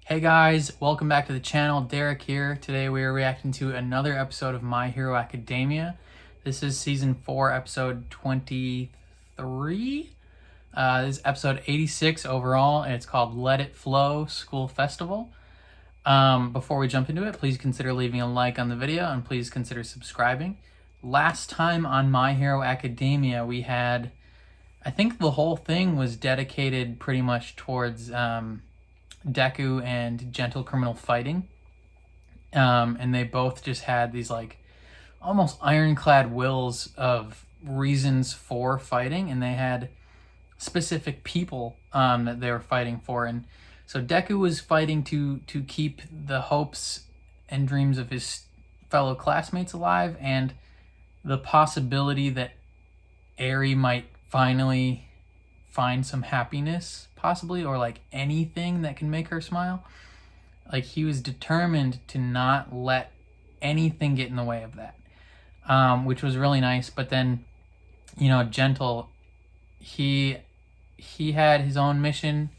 Hey guys, welcome back to the channel. Derek here. Today we are reacting to another episode of My Hero Academia. This is season 4, episode 23. This is episode 86 overall, and it's called Let It Flow School Festival. Before we jump into it, please consider leaving a like on the video and please consider subscribing. Last time on My Hero Academia, we had, I think the whole thing was dedicated pretty much towards Deku and Gentle Criminal fighting. And they both just had these like almost ironclad wills of reasons for fighting, and they had specific people that they were fighting for. And so Deku was fighting to keep the hopes and dreams of his fellow classmates alive, and the possibility that Eri might finally find some happiness, possibly, or like anything that can make her smile. Like, he was determined to not let anything get in the way of that, which was really nice. But then, you know, Gentle, he had his own mission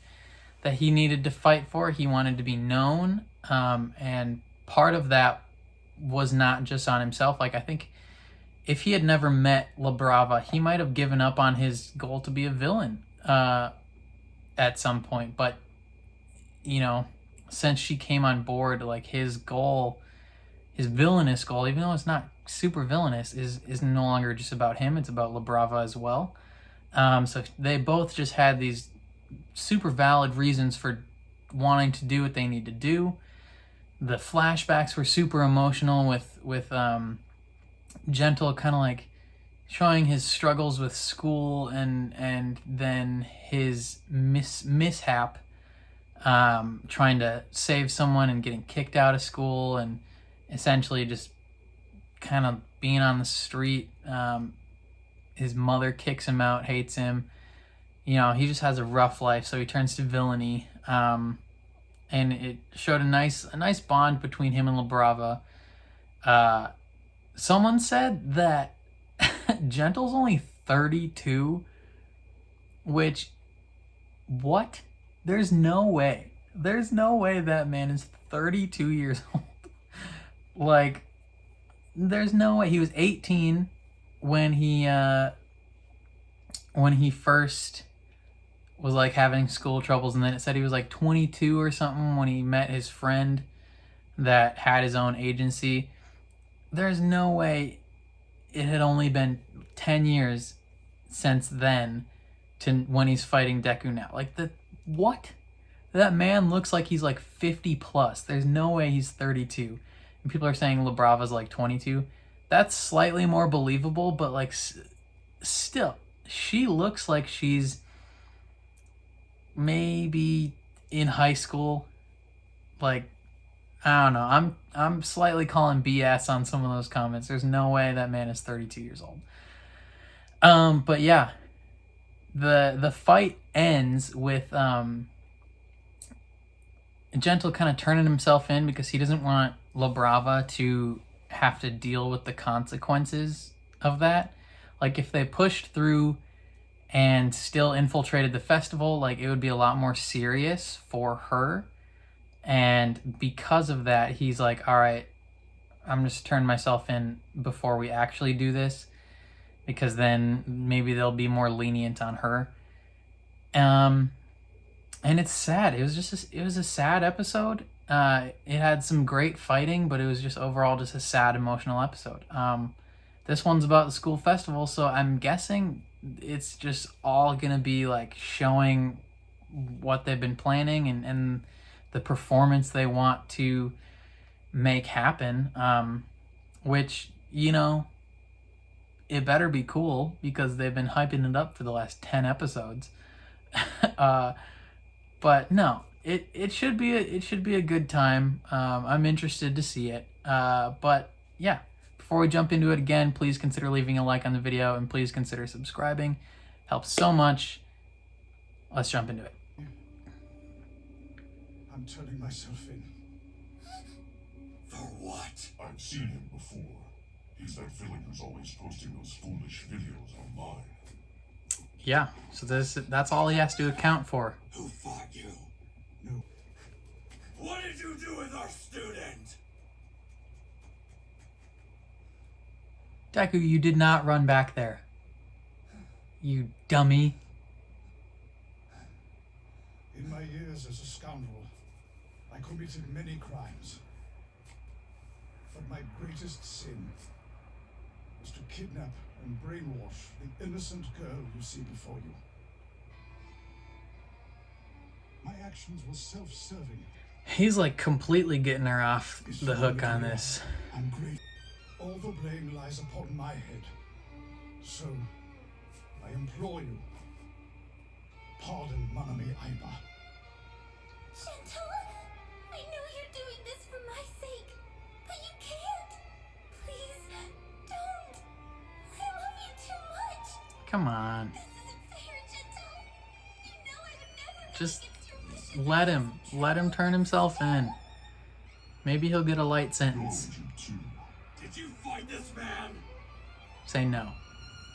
that he needed to fight for. He wanted to be known, and part of that was not just on himself. Like, I think if he had never met La Brava, he might have given up on his goal to be a villain at some point. But, you know, since she came on board, like, his goal, his villainous goal, even though it's not super villainous, is no longer just about him. It's about La Brava as well. So they both just had these super valid reasons for wanting to do what they need to do. The flashbacks were super emotional with Gentle kind of like showing his struggles with school and then his mishap trying to save someone and getting kicked out of school, and essentially just kind of being on the street. His mother kicks him out, hates him. You know, he just has a rough life, so he turns to villainy. And it showed a nice bond between him and La Brava. Someone said that Gentle's only 32, which, what? There's no way. There's no way that man is 32 years old. Like, there's no way. He was 18 when he first was like having school troubles, and then it said he was like 22 or something when he met his friend that had his own agency. There's no way it had only been 10 years since then to when he's fighting Deku now. Like, what? That man looks like he's like 50 plus. There's no way he's 32. And people are saying La Brava's like 22. That's slightly more believable, but like still, she looks like she's maybe in high school. Like, I don't know. I'm slightly calling BS on some of those comments. There's no way that man is 32 years old. But yeah, the fight ends with Gentle kind of turning himself in because he doesn't want La Brava to have to deal with the consequences of that. Like, if they pushed through and still infiltrated the festival, like, it would be a lot more serious for her. And because of that, he's like, all right, I'm just turning myself in before we actually do this, because then maybe they'll be more lenient on her. And it's sad. It was a sad episode. It had some great fighting, but it was just overall just a sad, emotional episode. This one's about the school festival, so I'm guessing it's just all gonna be like showing what they've been planning and the performance they want to make happen, which, you know, it better be cool because they've been hyping it up for the last 10 episodes. But no, it should be a good time. I'm interested to see it. But yeah, before we jump into it again, please consider leaving a like on the video and please consider subscribing. Helps so much. Let's jump into it. I'm turning myself in. For what? I've seen him before. He's that villain who's always posting those foolish videos online. Yeah, so that's all he has to account for. Who fought you? No. did you do with our student? Deku, you did not run back there. You dummy. In my years as a scoundrel, I committed many crimes. But my greatest sin was to kidnap and brainwash the innocent girl you see before you. My actions were self-serving. He's like completely getting her off the hook on this. I'm great. All the blame lies upon my head. So, I implore you, pardon Manami Aiba. Gentle, I know you're doing this for my sake, but you can't. Please, don't. I love you too much. Come on. This isn't fair, Gentle. You know I would never go Just against your wishes. let him turn himself in. Maybe he'll get a light sentence. Agent 2. Did you fight this man? Say no.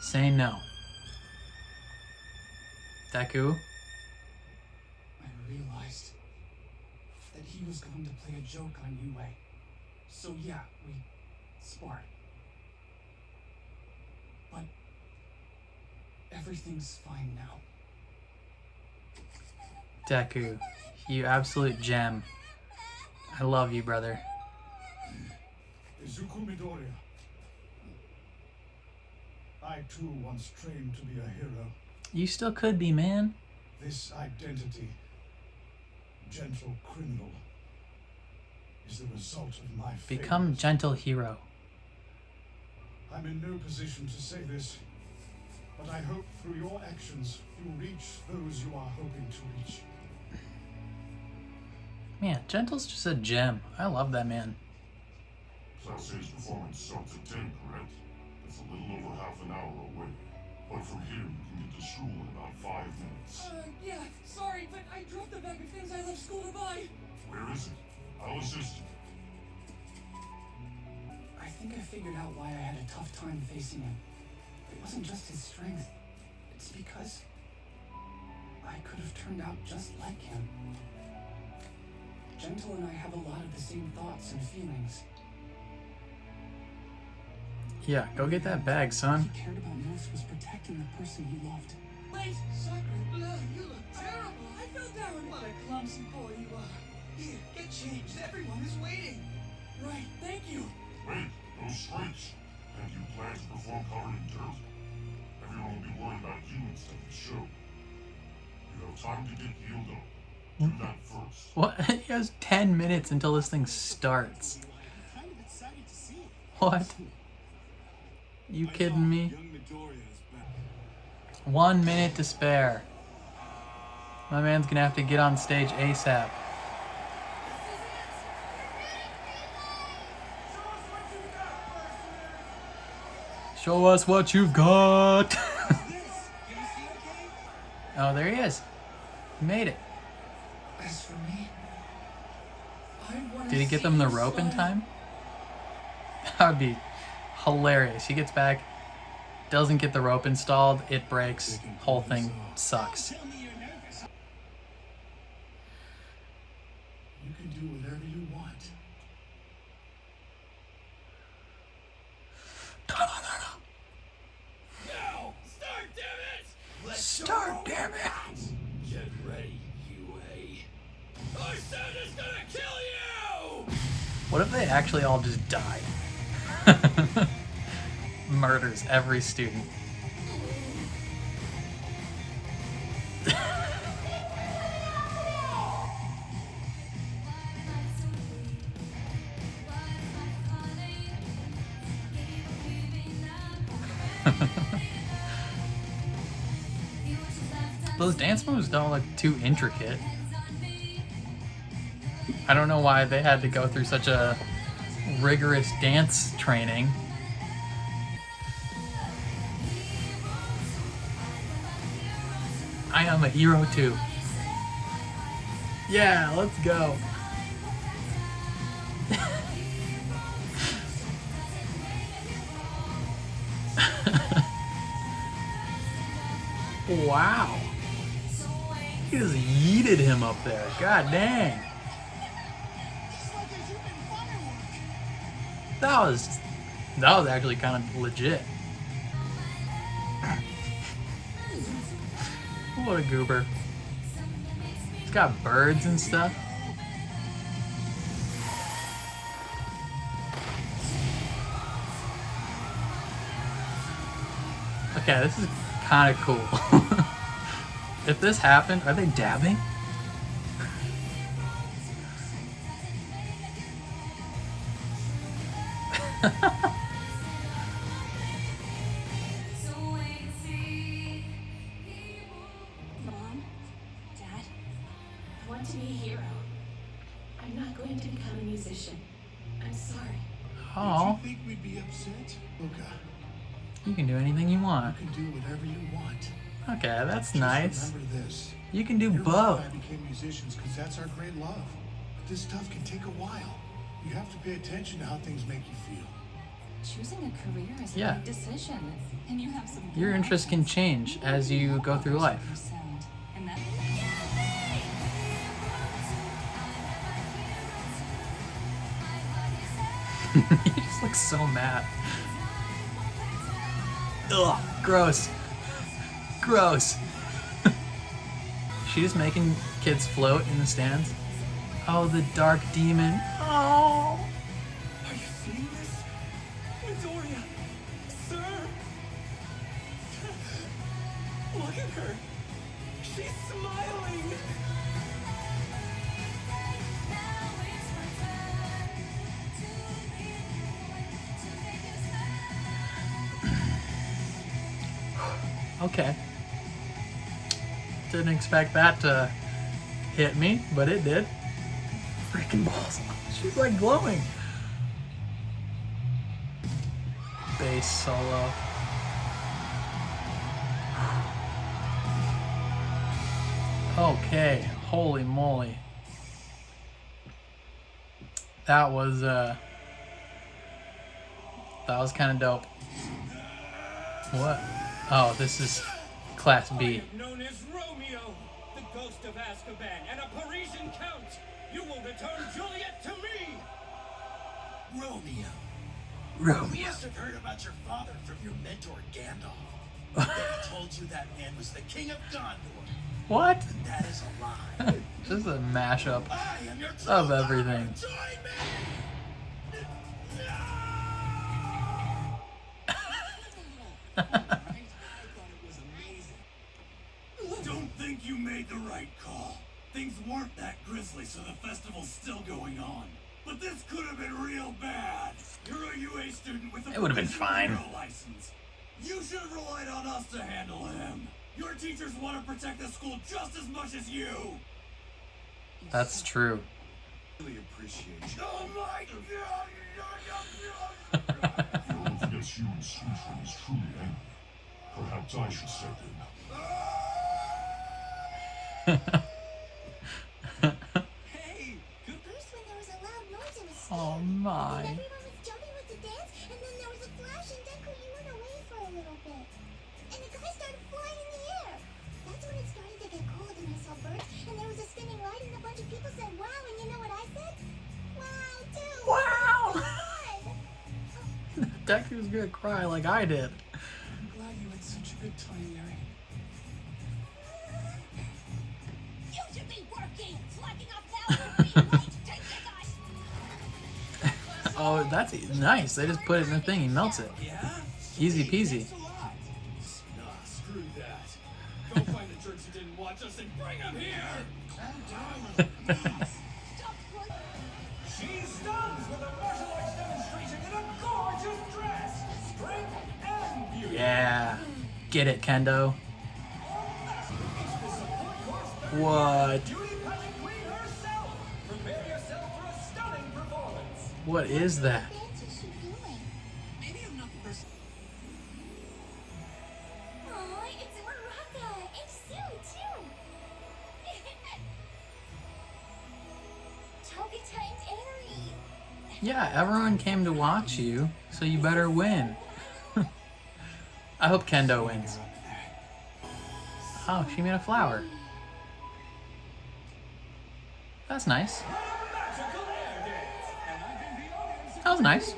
Say no. Deku? I realized that he was going to play a joke on Yue. So yeah, we sparred. But everything's fine now. Deku, you absolute gem. I love you, brother. Izuku Midoriya. I too once trained to be a hero. You still could be, man. This identity, gentle criminal, is the result of my Become failures. gentle hero. I'm in no position to say this, but I hope through your actions you reach those you are hoping to reach. Man, Gentle's just a gem. I love that man. Class A's performance starts at 10, correct? That's a little over half an hour away. But from here, you can get to school in about 5 minutes. Yeah, sorry, but I dropped the bag of things I left school to buy. Where is it? I'll assist you. I think I figured out why I had a tough time facing him. It wasn't just his strength. It's because I could have turned out just like him. Gentle and I have a lot of the same thoughts and feelings. Yeah, go get that bag, son. He cared about most was protecting the person he loved. Wait, Sakura, you look terrible. I fell down. What a clumsy boy you are. Here, get changed. Everyone is waiting. Right, thank you. Wait, those stripes. And you plan to perform covered in dirt? Everyone will be worried about you instead of the show. You have time to get healed up. Do that first. What? He has 10 minutes until this thing starts. What? You kidding me? 1 minute to spare. My man's gonna have to get on stage ASAP. Show us what you've got. Oh, there he is. He made it. As for me, I want Did he get them the rope in time? That would be hilarious. He gets back, doesn't get the rope installed, it breaks, whole thing sucks. You can do whatever you want. Now! Start, damn it! Let's Start, damn it! Get ready, UA. I said it's gonna kill you! What if they actually all just die? Murders every student. Those dance moves don't look too intricate. I don't know why they had to go through such a rigorous dance training. I am a hero too. Yeah, let's go. Wow. He just yeeted him up there. God dang. That was actually kind of legit. What a goober. It's got birds and stuff. Okay, this is kind of cool. If this happened, are they dabbing? Mom, Dad, I want to be a hero. I'm not going to become a musician. I'm sorry. Oh, Did you think we'd be upset? Luca, you can do anything you want. you can do whatever you want. Okay, that's Just nice. remember this. You can do Your mom both. and I became musicians because that's our great love. But this stuff can take a while. You have to pay attention to how things make you feel. Choosing a career is a Yeah. big decision, and you have some. Your interests can change as you go through life. And that. He just looks so mad. Ugh, gross. Gross. She's making kids float in the stands. Oh, the dark demon. Oh. Are you seeing this? Midoriya! Sir! Look at her! She's smiling! Okay. Didn't expect that to hit me, but it did. Freaking balls. She's like glowing. Bass solo. Okay, holy moly. That was kind of dope. What? Oh, this is Class B. I am known as Romeo, the ghost of Azkaban, and a Parisian count. You will return Juliet to me. Romeo. You Romeo. must have heard about your father from your mentor Gandalf. They told you that man was the king of Gondor. What? That is a lie. Just a mashup I am your true of father. everything. Join me! Don't think you made the right call. Things weren't that grisly, so the festival's still going on. But this could have been real bad. You're a UA student with a It would have been professional fine. hero license. You should have relied on us to handle him. Your teachers want to protect the school just as much as you. That's true. Really appreciate you. Oh my god! He only forgets human speech when he's truly angry. Perhaps I should step in. Hey, good. First, when there was a loud noise, it was Oh scary. my. Then everyone was jumping with the dance, and then there was a flash, and Deku, you went away for a little bit. And the guy started flying in the air. That's when it started to get cold, and I saw birds, and there was a spinning light, and a bunch of people said, wow, and you know what I said? Wow, too. Wow. Fun. Deku's gonna cry like I did. I'm glad you had such a good time, Yuri. You should be working, slacking off now for being late. Take the guy. Oh, that's nice. They just put it in the thing. He melts it. Yeah? Easy peasy. Thanks a lot. Nah, screw that. Go find the jerks who didn't watch us and bring them here. Stop working. She stands with a martial arts demonstration in a gorgeous dress. Strength and beauty. Yeah. Get it, Kendo. What? Judy Pageant Queen herself. Prepare yourself for a stunning performance. What is that? Dance is she doing? Maybe I'm not the person. Aw, it's Uraraka and Sue too. Toga times Aerie. Yeah, everyone came to watch you, so you better win. I hope Kendo wins. Oh, she made a flower. That's nice. Magical air dance. And I think the audience That was nice.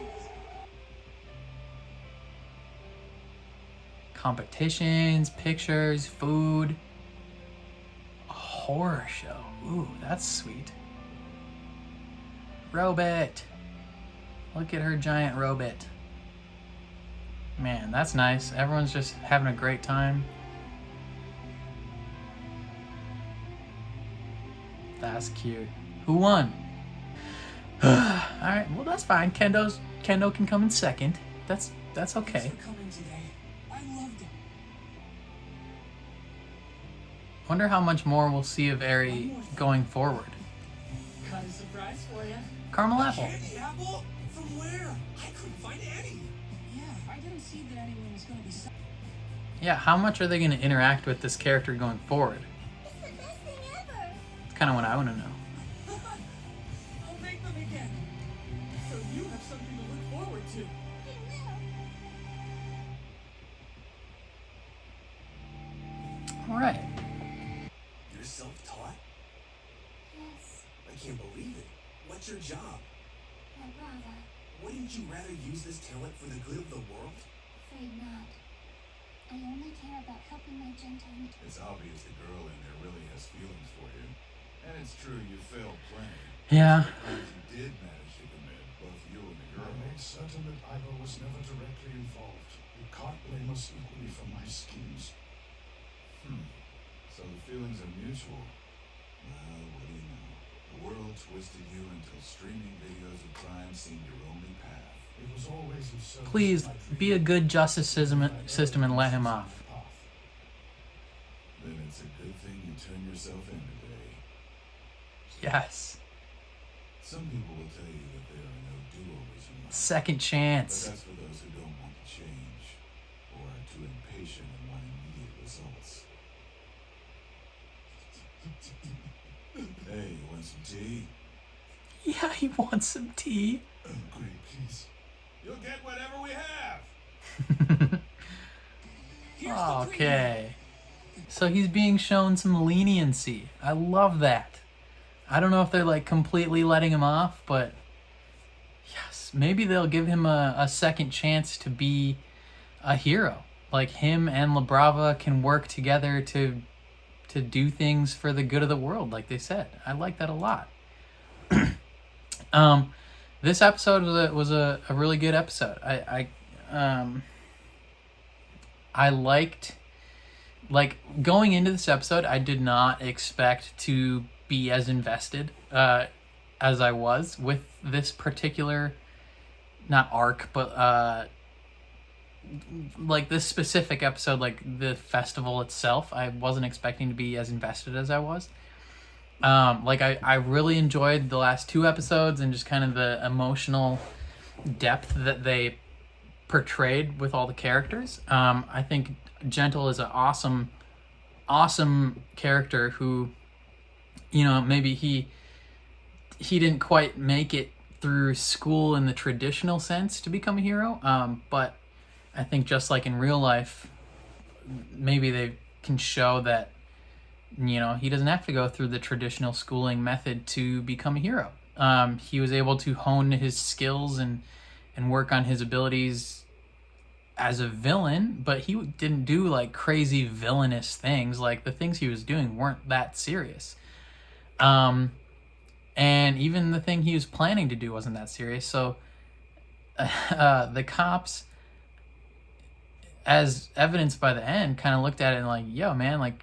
competitions, pictures, food. A horror show. Ooh, that's sweet. Robot. Look at her giant robot. Man, that's nice. Everyone's just having a great time. That's cute. Who won? Alright, well that's fine. Kendo can come in second. That's okay. Thanks for coming today. I loved it. Wonder how much more we'll see of Eri going forward. Got a surprise for you. Caramel apple. Candy apple? From where? I couldn't find any. Yeah, I didn't see that anyone was gonna be. Yeah, how much are they going to interact with this character going forward? It's the best thing ever. It's kind of what I want to know. I'll make them again. So you have something to look forward to. I will. All right. You're self-taught? Yes, I can't believe it. What's your job? my brother. Wouldn't you rather use this talent for the good of the world? Afraid not. I only care about helping my gentle. It's obvious the girl in there really has feelings for you. And it's true you failed plenty. Yeah. Crimes you did manage to commit, both you and the I girl. made certain that Ivo was never directly involved. You can't blame us equally for my schemes. So the feelings are mutual. Well, what do you know? The world twisted you until streaming videos of crime seemed your only path. It was always in service Please of my be a dream. good justice system and let him off. Then it's a good thing you turned yourself in today. Yes. Some people will tell you that there are no do-overs in life. Second But chance. that's for those who don't want to change, or are too impatient and want immediate results. Hey, you want some tea? Yeah, he wants some tea. Oh, great, please. You'll get whatever we have! Here's the dream. Okay. So he's being shown some leniency. I love that. I don't know if they're like completely letting him off, but yes, maybe they'll give him a second chance to be a hero. Like him and La Brava can work together to do things for the good of the world, like they said. I like that a lot. This episode was a really good episode. I liked, like, going into this episode, I did not expect to be as invested as I was with this particular, not arc, but like this specific episode, like the festival itself. I wasn't expecting to be as invested as I was. Like I really enjoyed the last two episodes and just kind of the emotional depth that they portrayed with all the characters. I think Gentle is an awesome character who, you know, maybe he didn't quite make it through school in the traditional sense to become a hero. But I think just like in real life, maybe they can show that, you know, he doesn't have to go through the traditional schooling method to become a hero. He was able to hone his skills and work on his abilities as a villain, but he didn't do like crazy villainous things. Like the things he was doing weren't that serious. And even the thing he was planning to do wasn't that serious. So the cops, as evidenced by the end, kind of looked at it and like, yo, man, like,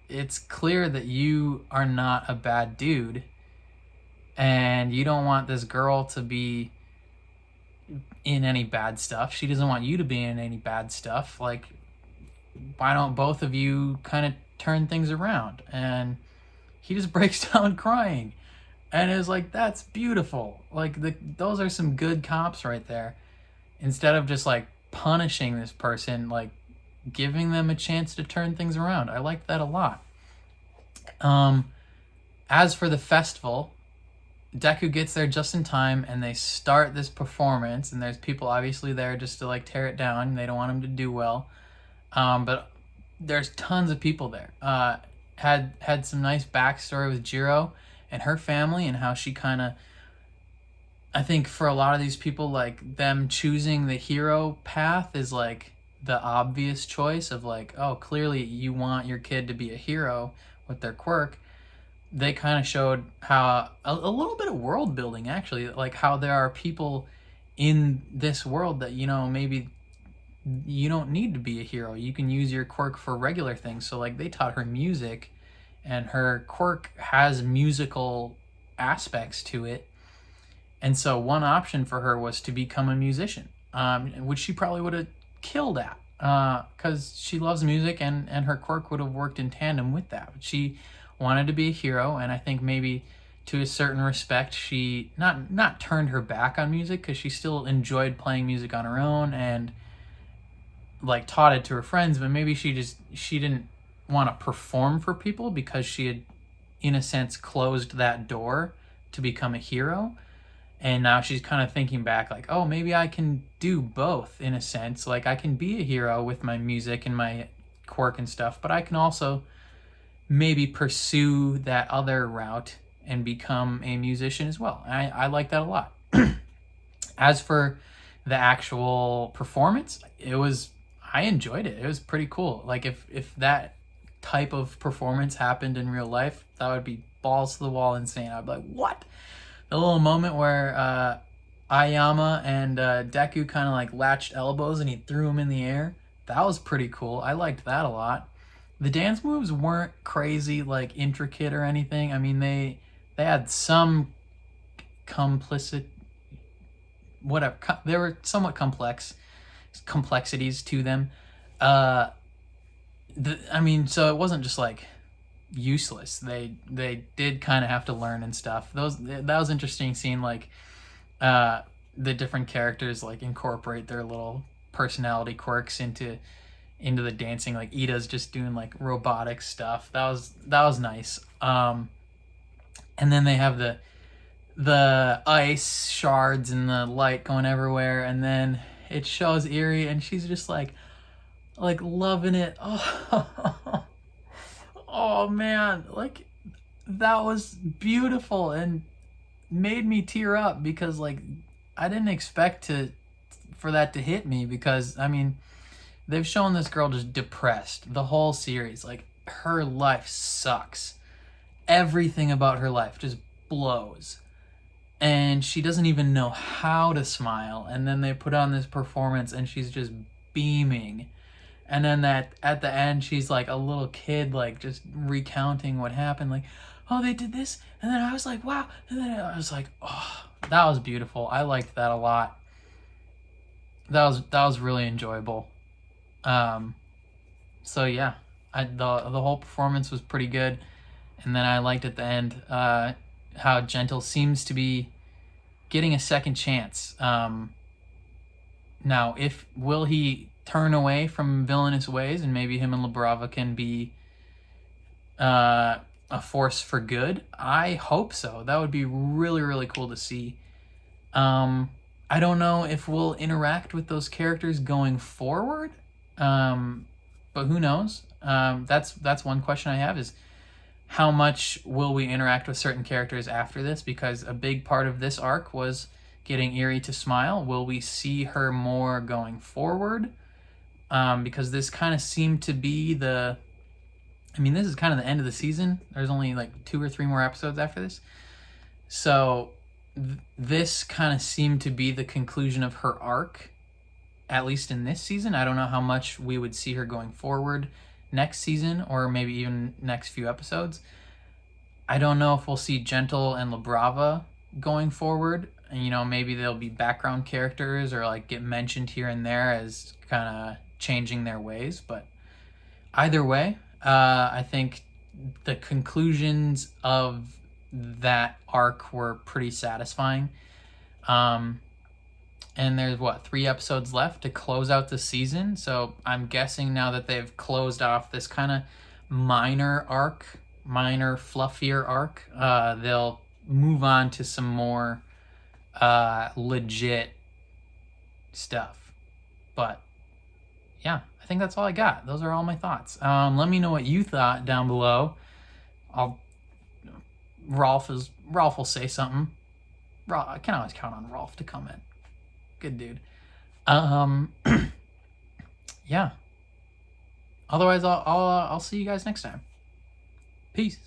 it's clear that you are not a bad dude and you don't want this girl to be in any bad stuff. She doesn't want you to be in any bad stuff. Like, why don't both of you kind of turn things around? And he just breaks down crying and is like, that's beautiful. Like, those are some good cops right there. Instead of just like punishing this person, like giving them a chance to turn things around. I liked that a lot. As for the festival, Deku gets there just in time and they start this performance, and there's people obviously there just to like tear it down. They don't want him to do well. But there's tons of people there. Had some nice backstory with Jiro and her family and how she kind of, I think for a lot of these people, like them choosing the hero path is like the obvious choice of like, oh, clearly you want your kid to be a hero with their quirk. They kind of showed how a little bit of world building, actually, like how there are people in this world that, you know, maybe you don't need to be a hero. You can use your quirk for regular things. So like they taught her music, and her quirk has musical aspects to it. And so one option for her was to become a musician, which she probably would have killed at, because she loves music, and her quirk would have worked in tandem with that. But she wanted to be a hero, and I think maybe to a certain respect she not turned her back on music, because she still enjoyed playing music on her own and like taught it to her friends, but maybe she didn't want to perform for people because she had, in a sense, closed that door to become a hero. And now she's kind of thinking back like, oh, maybe I can do both, in a sense. Like I can be a hero with my music and my quirk and stuff, but I can also maybe pursue that other route and become a musician as well. I like that a lot. As for the actual performance, I enjoyed it. It was pretty cool. Like if that type of performance happened in real life, that would be balls to the wall insane. I'd be like, what? The little moment where Ayama and Deku kind of like latched elbows and he threw them in the air, that was pretty cool. I liked that a lot. The dance moves weren't crazy, like intricate or anything. I mean, they had some whatever. They were somewhat complexities to them. I mean, so it wasn't just like useless. They did kind of have to learn and stuff. That was interesting seeing like the different characters like incorporate their little personality quirks into the dancing. Like Ida's just doing like robotic stuff. That was nice. And then they have the ice shards and the light going everywhere, and then it shows Eri and she's just like loving it. Oh, oh man, like that was beautiful and made me tear up, because like I didn't expect for that to hit me, because I mean, they've shown this girl just depressed the whole series. Like her life sucks. Everything about her life just blows. And she doesn't even know how to smile. And then they put on this performance and she's just beaming. And then at the end, she's like a little kid, like just recounting what happened. Like, oh, they did this. And then I was like, wow. And then I was like, oh, that was beautiful. I liked that a lot. That was really enjoyable. So yeah, the whole performance was pretty good. And then I liked at the end how Gentle seems to be getting a second chance. Now, will he turn away from villainous ways, and maybe him and Labrava can be a force for good? I hope so. That would be really, really cool to see. I don't know if we'll interact with those characters going forward, but who knows? That's one question I have, is how much will we interact with certain characters after this? Because a big part of this arc was getting Eri to smile. Will we see her more going forward? Because this kind of seemed to be this is kind of the end of the season. There's only like 2 or 3 more episodes after this. So this kind of seemed to be the conclusion of her arc, at least in this season. I don't know how much we would see her going forward next season, or maybe even next few episodes. I don't know if we'll see Gentle and Labrava going forward. And, you know, maybe they'll be background characters or like get mentioned here and there as kind of changing their ways. But either way, I think the conclusions of that arc were pretty satisfying. And there's 3 episodes left to close out the season. So I'm guessing now that they've closed off this kind of minor fluffier arc, they'll move on to some more legit stuff. But yeah, I think that's all I got. Those are all my thoughts. Let me know what you thought down below. Rolf will say something. I can always count on Rolf to comment. Good dude. yeah. Otherwise, I'll see you guys next time. Peace.